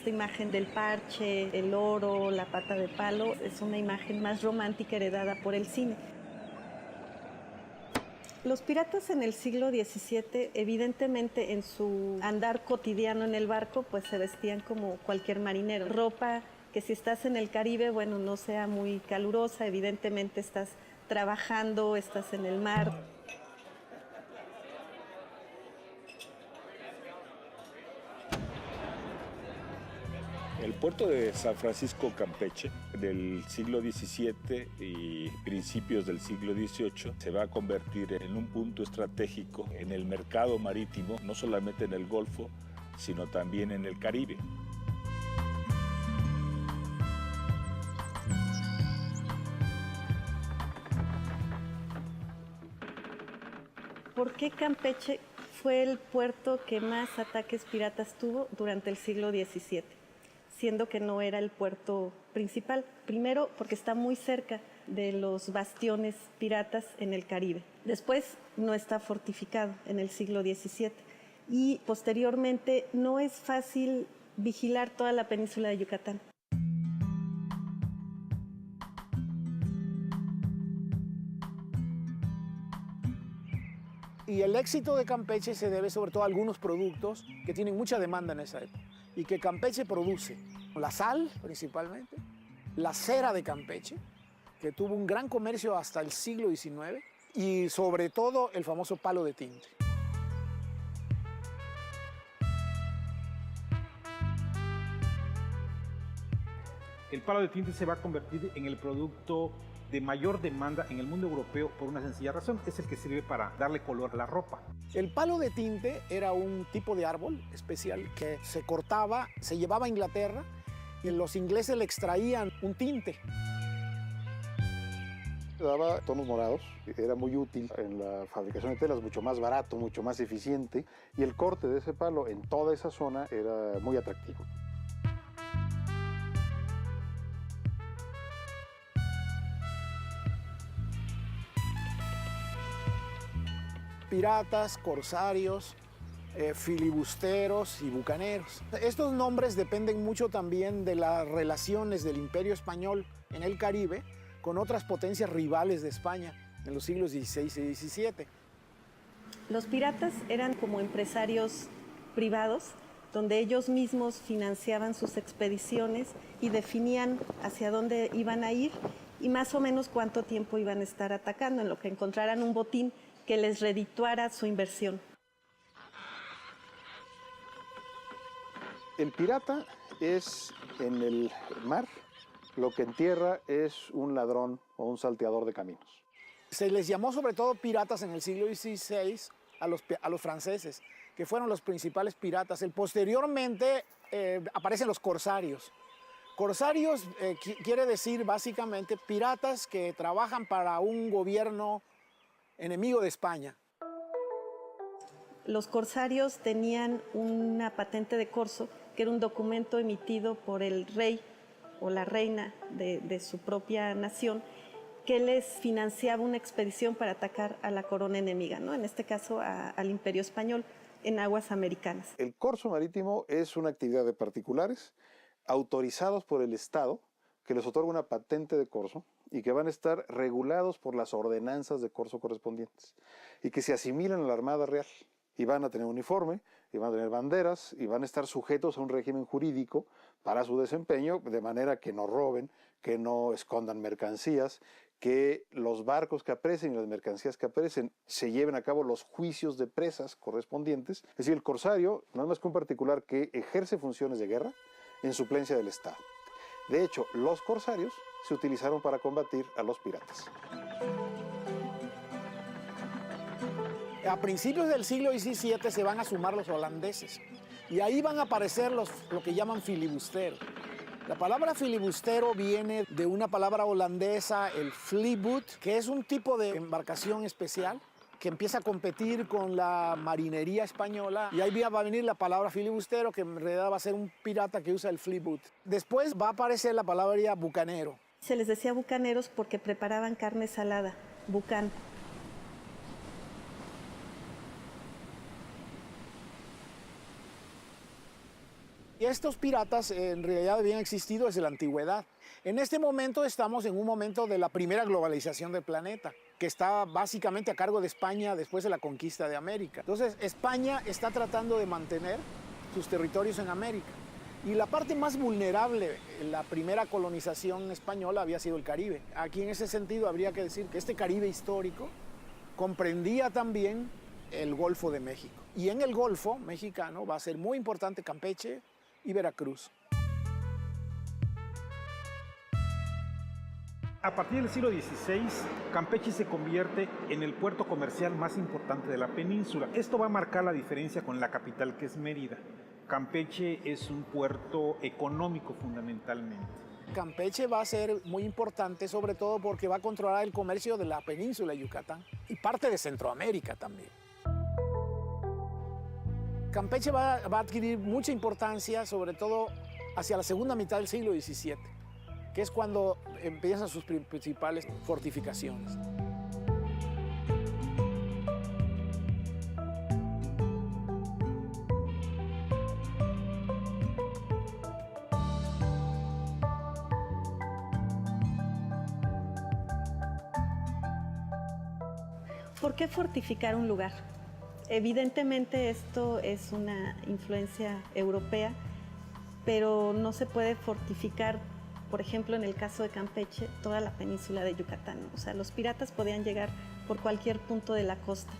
esta imagen del parche, el oro, la pata de palo, es una imagen más romántica heredada por el cine. Los piratas en el siglo XVII, evidentemente en su andar cotidiano en el barco, pues se vestían como cualquier marinero. Ropa que si estás en el Caribe, bueno, no sea muy calurosa, evidentemente estás trabajando, estás en el mar. El puerto de San Francisco Campeche del siglo XVII y principios del siglo XVIII se va a convertir en un punto estratégico en el mercado marítimo, no solamente en el Golfo, sino también en el Caribe. ¿Por qué Campeche fue el puerto que más ataques piratas tuvo durante el siglo XVII? Siendo que no era el puerto principal. Primero, porque está muy cerca de los bastiones piratas en el Caribe. Después, no está fortificado en el siglo XVII. Y posteriormente, no es fácil vigilar toda la península de Yucatán. Y el éxito de Campeche se debe sobre todo a algunos productos que tienen mucha demanda en esa época y que Campeche produce. La sal, principalmente, la cera de Campeche, que tuvo un gran comercio hasta el siglo XIX, y sobre todo el famoso palo de tinte. El palo de tinte se va a convertir en el producto de mayor demanda en el mundo europeo por una sencilla razón: es el que sirve para darle color a la ropa. El palo de tinte era un tipo de árbol especial que se cortaba, se llevaba a Inglaterra y los ingleses le extraían un tinte. Daba tonos morados, era muy útil en la fabricación de telas, mucho más barato, mucho más eficiente, y el corte de ese palo en toda esa zona era muy atractivo. Piratas, corsarios, filibusteros y bucaneros. Estos nombres dependen mucho también de las relaciones del Imperio Español en el Caribe con otras potencias rivales de España en los siglos XVI y XVII. Los piratas eran como empresarios privados, donde ellos mismos financiaban sus expediciones y definían hacia dónde iban a ir y más o menos cuánto tiempo iban a estar atacando, en lo que encontraran un botín que les redituara su inversión. El pirata es en el mar lo que en tierra es un ladrón o un salteador de caminos. Se les llamó sobre todo piratas en el siglo XVI a los franceses, que fueron los principales piratas. Posteriormente aparecen los corsarios. Corsarios quiere decir básicamente piratas que trabajan para un gobierno enemigo de España. Los corsarios tenían una patente de corso, que era un documento emitido por el rey o la reina de su propia nación, que les financiaba una expedición para atacar a la corona enemiga, ¿no? En este caso al Imperio Español, en aguas americanas. El corso marítimo es una actividad de particulares autorizados por el Estado, que les otorga una patente de corso y que van a estar regulados por las ordenanzas de corso correspondientes y que se asimilan a la Armada Real y van a tener uniforme y van a tener banderas y van a estar sujetos a un régimen jurídico para su desempeño, de manera que no roben, que no escondan mercancías, que los barcos que apresen y las mercancías que apresen se lleven a cabo los juicios de presas correspondientes. Es decir, el corsario no es más que un particular que ejerce funciones de guerra en suplencia del Estado. De hecho, los corsarios se utilizaron para combatir a los piratas. A principios del siglo XVII se van a sumar los holandeses y ahí van a aparecer lo que llaman filibusteros. La palabra filibustero viene de una palabra holandesa, el vliegboot, que es un tipo de embarcación especial que empieza a competir con la marinería española, y ahí va a venir la palabra filibustero, que en realidad va a ser un pirata que usa el vliegboot. Después va a aparecer la palabra bucanero. Se les decía bucaneros porque preparaban carne salada, bucán. Y estos piratas en realidad habían existido desde la antigüedad. En este momento estamos en un momento de la primera globalización del planeta, que está básicamente a cargo de España después de la conquista de América. Entonces, España está tratando de mantener sus territorios en América. Y la parte más vulnerable en la primera colonización española había sido el Caribe. Aquí en ese sentido habría que decir que este Caribe histórico comprendía también el Golfo de México. Y en el Golfo mexicano va a ser muy importante Campeche y Veracruz. A partir del siglo XVI, Campeche se convierte en el puerto comercial más importante de la península. Esto va a marcar la diferencia con la capital, que es Mérida. Campeche es un puerto económico fundamentalmente. Campeche va a ser muy importante, sobre todo porque va a controlar el comercio de la península de Yucatán y parte de Centroamérica también. Campeche va a adquirir mucha importancia, sobre todo hacia la segunda mitad del siglo XVII, que es cuando empiezan sus principales fortificaciones. ¿Por qué fortificar un lugar? Evidentemente esto es una influencia europea, pero no se puede fortificar, por ejemplo, en el caso de Campeche, toda la península de Yucatán. O sea, los piratas podían llegar por cualquier punto de la costa.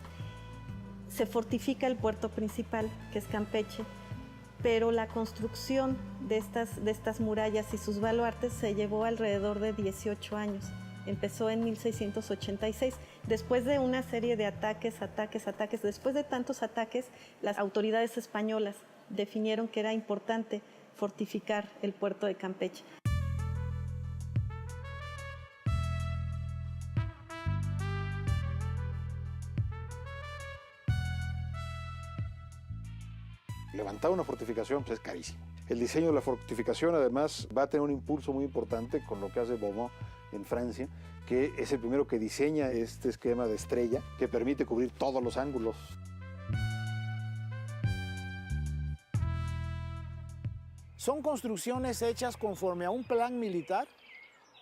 Se fortifica el puerto principal, que es Campeche, pero la construcción de estas murallas y sus baluartes se llevó alrededor de 18 años. Empezó en 1686. Después de una serie de ataques, después de tantos ataques, las autoridades españolas definieron que era importante fortificar el puerto de Campeche. Levantar una fortificación pues, es carísimo. El diseño de la fortificación además va a tener un impulso muy importante con lo que hace Beaumont en Francia, que es el primero que diseña este esquema de estrella que permite cubrir todos los ángulos. Son construcciones hechas conforme a un plan militar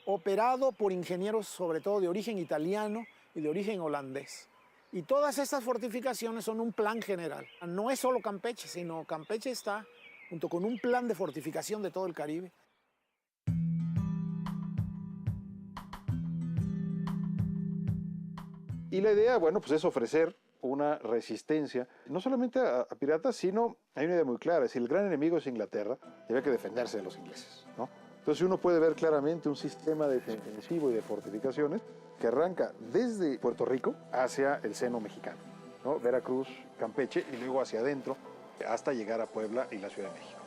operado por ingenieros sobre todo de origen italiano y de origen holandés. Y todas estas fortificaciones son un plan general. No es solo Campeche, sino Campeche está junto con un plan de fortificación de todo el Caribe. Y la idea, bueno, pues es ofrecer una resistencia, no solamente a piratas, sino hay una idea muy clara, si el gran enemigo es Inglaterra, debe que defenderse de los ingleses, ¿no? Entonces uno puede ver claramente un sistema defensivo y de fortificaciones que arranca desde Puerto Rico hacia el seno mexicano, ¿no? Veracruz, Campeche y luego hacia adentro hasta llegar a Puebla y la Ciudad de México.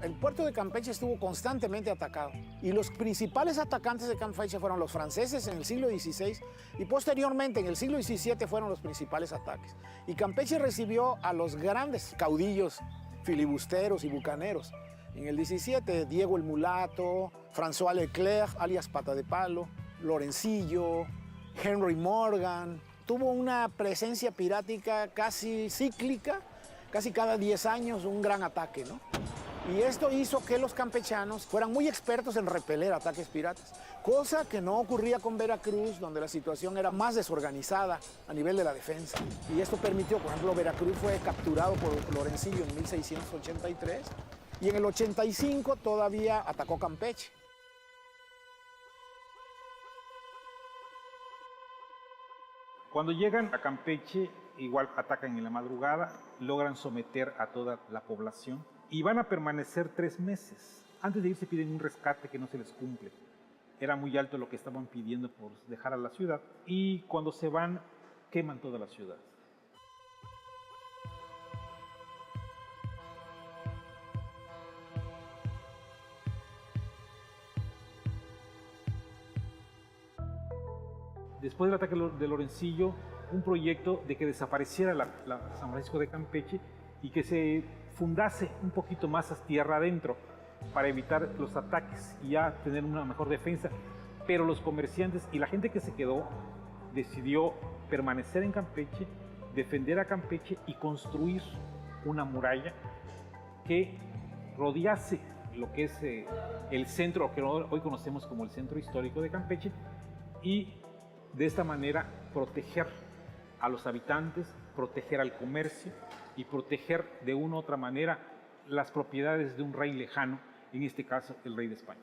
El puerto de Campeche estuvo constantemente atacado y los principales atacantes de Campeche fueron los franceses en el siglo XVI y posteriormente en el siglo XVII fueron los principales ataques. Y Campeche recibió a los grandes caudillos filibusteros y bucaneros. En el XVII, Diego el Mulato, François Leclerc, alias Pata de Palo, Lorencillo, Henry Morgan. Tuvo una presencia pirática casi cíclica, casi cada 10 años un gran ataque, ¿no? Y esto hizo que los campechanos fueran muy expertos en repeler ataques piratas, cosa que no ocurría con Veracruz, donde la situación era más desorganizada a nivel de la defensa. Y esto permitió, por ejemplo, Veracruz fue capturado por Lorencillo en 1683 y en el 85 todavía atacó Campeche. Cuando llegan a Campeche, igual atacan en la madrugada, logran someter a toda la población y van a permanecer 3 meses. Antes de irse piden un rescate que no se les cumple. era muy alto lo que estaban pidiendo por dejar a la ciudad, y cuando se van, queman toda la ciudad. Después del ataque de Lorencillo, un proyecto de que desapareciera la San Francisco de Campeche y que se fundase un poquito más a tierra adentro para evitar los ataques y ya tener una mejor defensa. Pero los comerciantes y la gente que se quedó decidió permanecer en Campeche, defender a Campeche y construir una muralla que rodease lo que es el centro, que hoy conocemos como el centro histórico de Campeche, y de esta manera proteger a los habitantes, proteger al comercio y proteger de una u otra manera las propiedades de un rey lejano, en este caso el rey de España.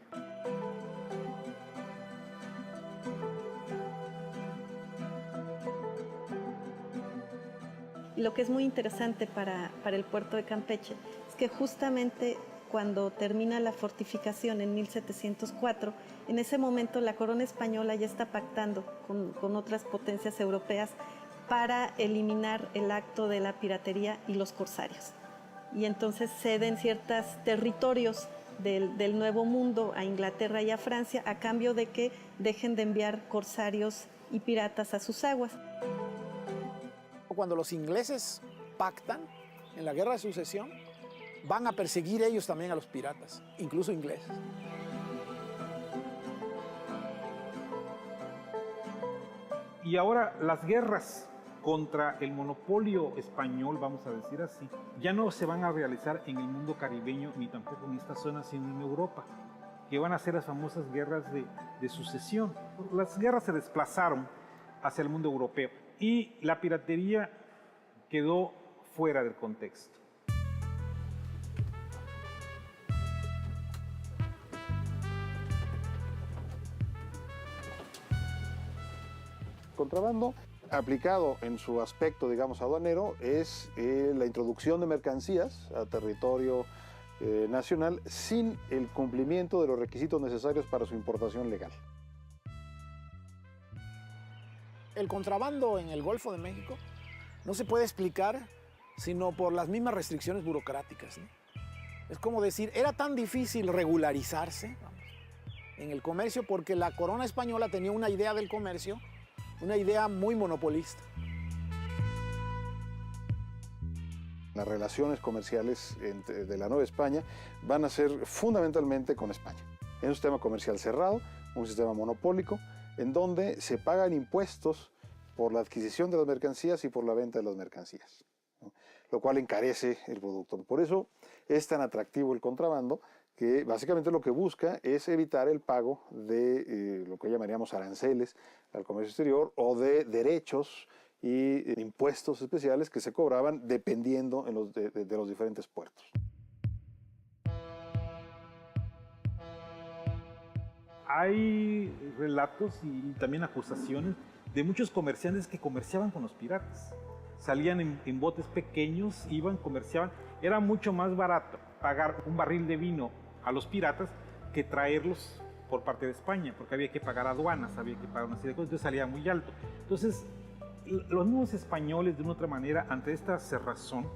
Y lo que es muy interesante para el puerto de Campeche es que justamente cuando termina la fortificación en 1704, en ese momento la corona española ya está pactando con otras potencias europeas para eliminar el acto de la piratería y los corsarios. Y entonces ceden ciertos territorios del Nuevo Mundo a Inglaterra y a Francia a cambio de que dejen de enviar corsarios y piratas a sus aguas. Cuando los ingleses pactan en la Guerra de Sucesión, van a perseguir ellos también a los piratas, incluso ingleses. Y ahora las guerras contra el monopolio español, vamos a decir así, ya no se van a realizar en el mundo caribeño ni tampoco en esta zona, sino en Europa, que van a ser las famosas guerras de sucesión. Las guerras se desplazaron hacia el mundo europeo y la piratería quedó fuera del contexto. Contrabando, aplicado en su aspecto, digamos, aduanero, es la introducción de mercancías a territorio nacional sin el cumplimiento de los requisitos necesarios para su importación legal. El contrabando en el Golfo de México no se puede explicar sino por las mismas restricciones burocráticas, ¿no? Es como decir, era tan difícil regularizarse, vamos, en el comercio porque la corona española tenía una idea del comercio, una idea muy monopolista. Las relaciones comerciales de la Nueva España van a ser fundamentalmente con España. Es un sistema comercial cerrado, un sistema monopólico, en donde se pagan impuestos por la adquisición de las mercancías y por la venta de las mercancías, ¿no? Lo cual encarece el producto. Por eso es tan atractivo el contrabando, que básicamente lo que busca es evitar el pago de lo que llamaríamos aranceles al comercio exterior o de derechos y impuestos especiales que se cobraban dependiendo de los diferentes puertos. Hay relatos y también acusaciones de muchos comerciantes que comerciaban con los piratas. Salían en botes pequeños, iban, comerciaban. Era mucho más barato pagar un barril de vino a los piratas que traerlos por parte de España, porque había que pagar aduanas, había que pagar una serie de cosas, entonces salía muy alto. Entonces, los mismos españoles, de una otra manera, ante esta cerrazón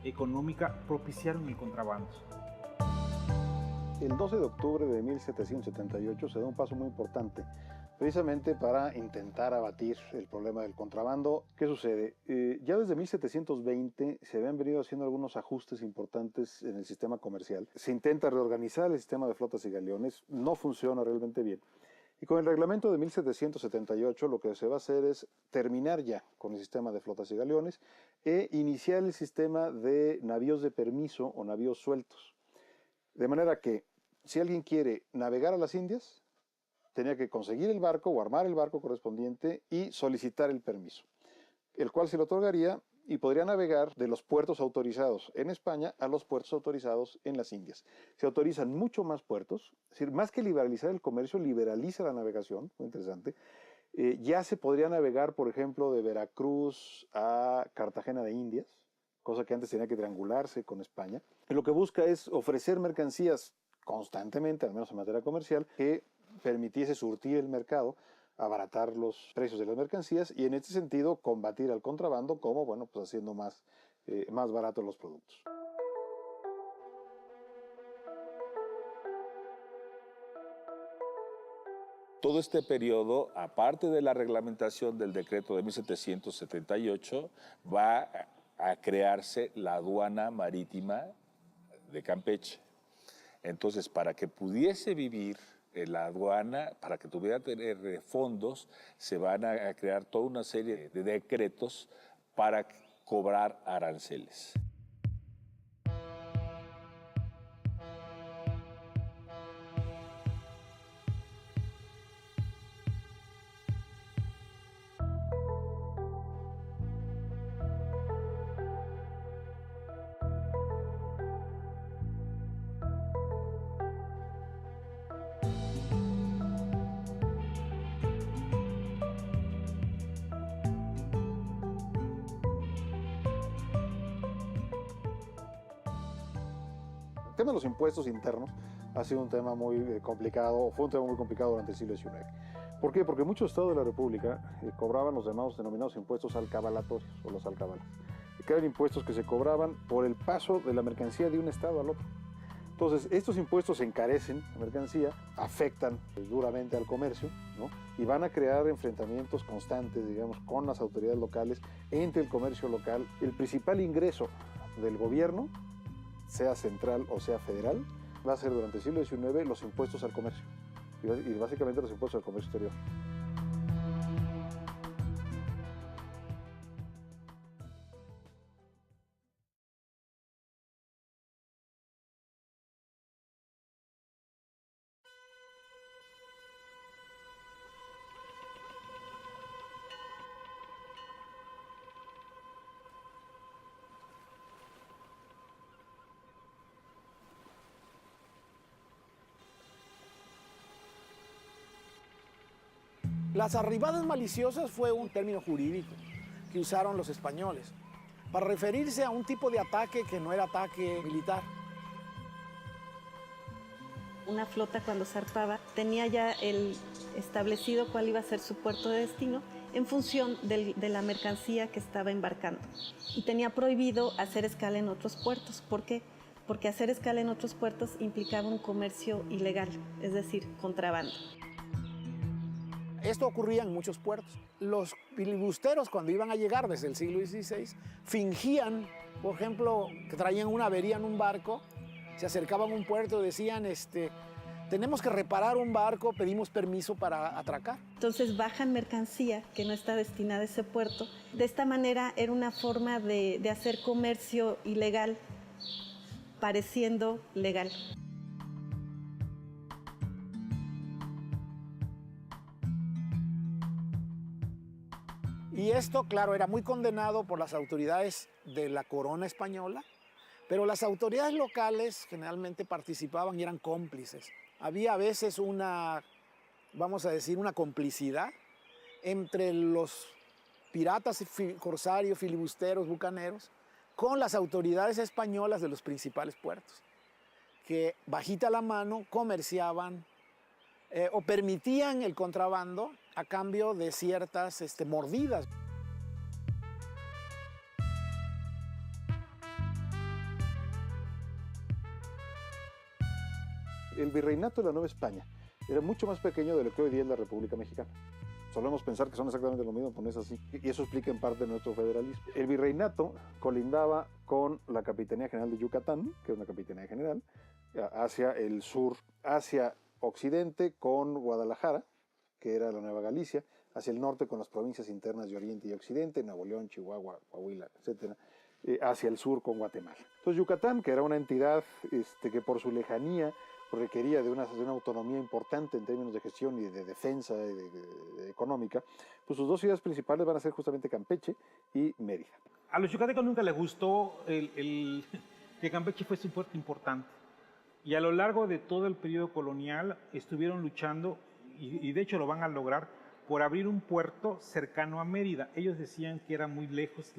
económica, propiciaron el contrabando. El 12 de octubre de 1778 se da un paso muy importante, precisamente para intentar abatir el problema del contrabando. ¿Qué sucede? Ya desde 1720 se habían venido haciendo algunos ajustes importantes en el sistema comercial. Se intenta reorganizar el sistema de flotas y galeones, no funciona realmente bien. Y con el reglamento de 1778 lo que se va a hacer es terminar ya con el sistema de flotas y galeones e iniciar el sistema de navíos de permiso o navíos sueltos. De manera que si alguien quiere navegar a las Indias, tenía que conseguir el barco o armar el barco correspondiente y solicitar el permiso, el cual se le otorgaría y podría navegar de los puertos autorizados en España a los puertos autorizados en las Indias. Se autorizan mucho más puertos, es decir, más que liberalizar el comercio, liberaliza la navegación, muy interesante. Ya se podría navegar, por ejemplo, de Veracruz a Cartagena de Indias, cosa que antes tenía que triangularse con España. Y lo que busca es ofrecer mercancías constantemente, al menos en materia comercial, que permitiese surtir el mercado, abaratar los precios de las mercancías y en este sentido combatir al contrabando como, bueno, pues haciendo más baratos los productos. Todo este periodo, aparte de la reglamentación del decreto de 1778, va a crearse la aduana marítima de Campeche. Entonces, para que pudiese vivir la aduana, para que tuviera tener fondos, se van a crear toda una serie de decretos para cobrar aranceles. El tema de los impuestos internos ha sido un tema muy complicado, fue un tema muy complicado durante el siglo XIX. ¿Por qué? Porque muchos estados de la República cobraban los denominados impuestos alcabalatorios o los alcabalas, que eran impuestos que se cobraban por el paso de la mercancía de un estado al otro. Entonces, estos impuestos encarecen la mercancía, afectan duramente al comercio, ¿no? Y van a crear enfrentamientos constantes, digamos, con las autoridades locales, entre el comercio local. El principal ingreso del gobierno, sea central o sea federal, va a ser durante el siglo XIX los impuestos al comercio y básicamente los impuestos al comercio exterior. Las arribadas maliciosas fue un término jurídico que usaron los españoles para referirse a un tipo de ataque que no era ataque militar. Una flota cuando zarpaba tenía ya establecido cuál iba a ser su puerto de destino en función de la mercancía que estaba embarcando. Y tenía prohibido hacer escala en otros puertos. ¿Por qué? Porque hacer escala en otros puertos implicaba un comercio ilegal, es decir, contrabando. Esto ocurría en muchos puertos. Los filibusteros, cuando iban a llegar desde el siglo XVI, fingían, por ejemplo, que traían una avería en un barco, se acercaban a un puerto y decían, tenemos que reparar un barco, pedimos permiso para atracar. Entonces bajan mercancía que no está destinada a ese puerto. De esta manera era una forma de hacer comercio ilegal, pareciendo legal. Y esto, claro, era muy condenado por las autoridades de la corona española, pero las autoridades locales generalmente participaban y eran cómplices. Había a veces una, vamos a decir, una complicidad entre los piratas, corsarios, filibusteros, bucaneros, con las autoridades españolas de los principales puertos, que bajita la mano comerciaban o permitían el contrabando a cambio de ciertas mordidas. El virreinato de la Nueva España era mucho más pequeño de lo que hoy día es la República Mexicana. Solemos pensar que son exactamente lo mismo, pero no es así. Y eso explica en parte nuestro federalismo. El virreinato colindaba con la Capitanía General de Yucatán, que es una capitanía general, hacia el sur, hacia occidente con Guadalajara, que era la Nueva Galicia, hacia el norte con las provincias internas de Oriente y Occidente, Nuevo León, Chihuahua, Coahuila, etc., hacia el sur con Guatemala. Entonces Yucatán, que era una entidad que por su lejanía requería de una autonomía importante en términos de gestión y de defensa económica, pues sus dos ciudades principales van a ser justamente Campeche y Mérida. A los yucatecos nunca les gustó que Campeche fuese un puerto importante. Y a lo largo de todo el periodo colonial estuvieron luchando, y de hecho lo van a lograr, por abrir un puerto cercano a Mérida. Ellos decían que era muy lejos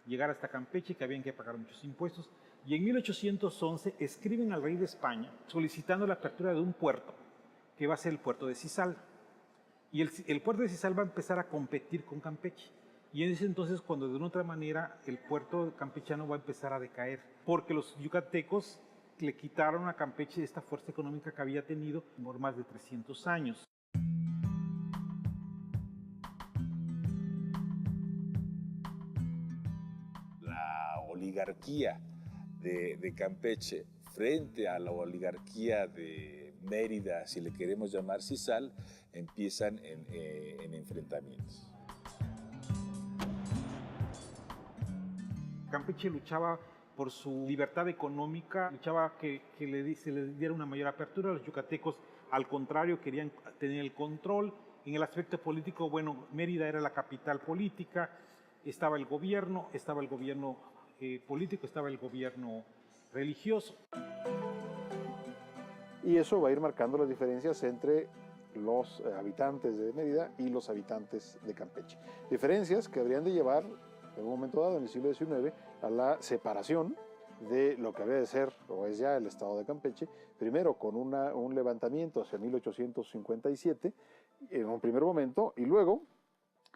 llegar hasta Campeche, que habían que pagar muchos impuestos. Y en 1811 escriben al rey de España solicitando la apertura de un puerto que va a ser el puerto de Sisal. Y el puerto de Sisal va a empezar a competir con Campeche. Y es entonces cuando de una otra manera el puerto campechano va a empezar a decaer, porque los yucatecos le quitaron a Campeche esta fuerza económica que había tenido por más de 300 años. La oligarquía de Campeche frente a la oligarquía de Mérida, si le queremos llamar Sisal, empiezan en enfrentamientos. Campeche luchaba por su libertad económica, luchaba que se le diera una mayor apertura. Los yucatecos, al contrario, querían tener el control. En el aspecto político, bueno, Mérida era la capital política, estaba el gobierno político, estaba el gobierno religioso. Y eso va a ir marcando las diferencias entre los habitantes de Mérida y los habitantes de Campeche. Diferencias que habrían de llevar en un momento dado, en el siglo XIX, a la separación de lo que había de ser, o es ya el estado de Campeche, primero con un levantamiento hacia 1857, en un primer momento, y luego,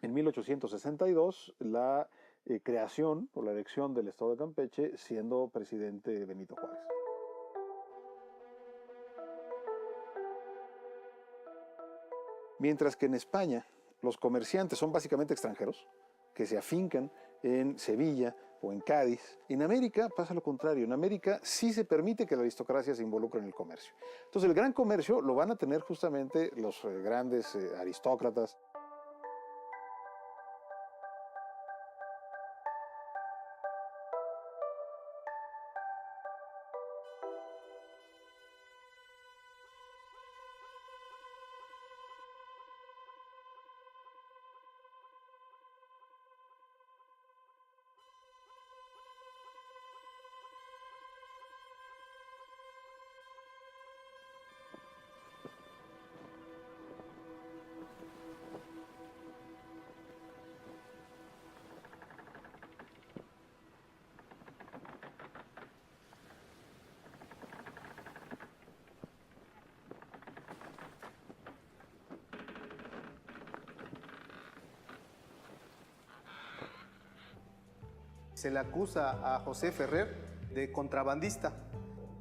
en 1862, la creación o la elección del estado de Campeche, siendo presidente Benito Juárez. Mientras que en España los comerciantes son básicamente extranjeros, que se afincan en Sevilla o en Cádiz. En América pasa lo contrario. En América sí se permite que la aristocracia se involucre en el comercio. Entonces el gran comercio lo van a tener justamente los grandes aristócratas. Se le acusa a José Ferrer de contrabandista.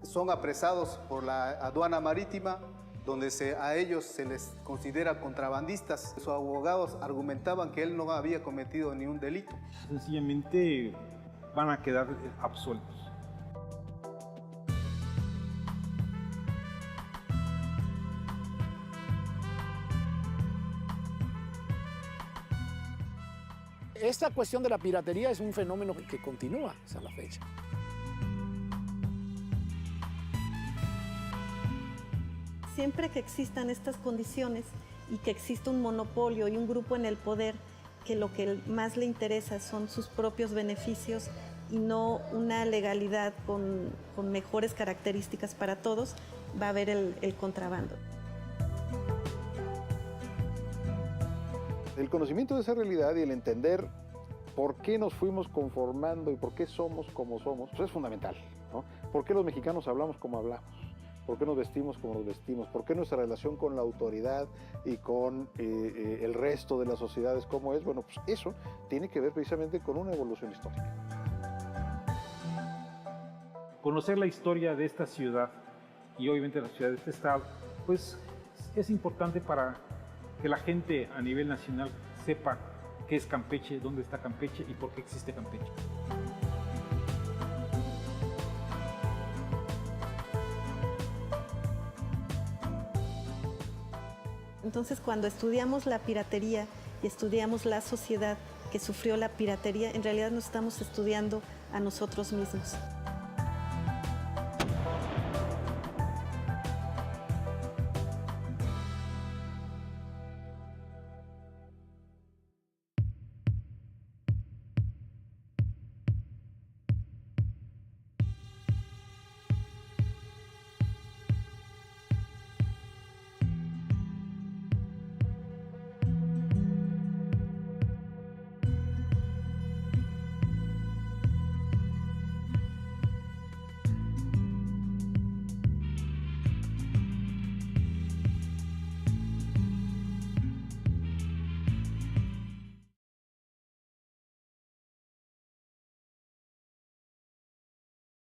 Son apresados por la aduana marítima, donde a ellos se les considera contrabandistas. Sus abogados argumentaban que él no había cometido ningún delito. Sencillamente van a quedar absueltos. Esta cuestión de la piratería es un fenómeno que continúa hasta la fecha. Siempre que existan estas condiciones y que exista un monopolio y un grupo en el poder que lo que más le interesa son sus propios beneficios y no una legalidad con mejores características para todos, va a haber el contrabando. El conocimiento de esa realidad y el entender por qué nos fuimos conformando y por qué somos como somos, pues es fundamental, ¿no? ¿Por qué los mexicanos hablamos como hablamos? ¿Por qué nos vestimos como nos vestimos? ¿Por qué nuestra relación con la autoridad y con el resto de las sociedades cómo es? Bueno, pues eso tiene que ver precisamente con una evolución histórica. Conocer la historia de esta ciudad y obviamente la ciudad de este estado, pues es importante para que la gente a nivel nacional sepa qué es Campeche, dónde está Campeche y por qué existe Campeche. Entonces, cuando estudiamos la piratería y estudiamos la sociedad que sufrió la piratería, en realidad nos estamos estudiando a nosotros mismos.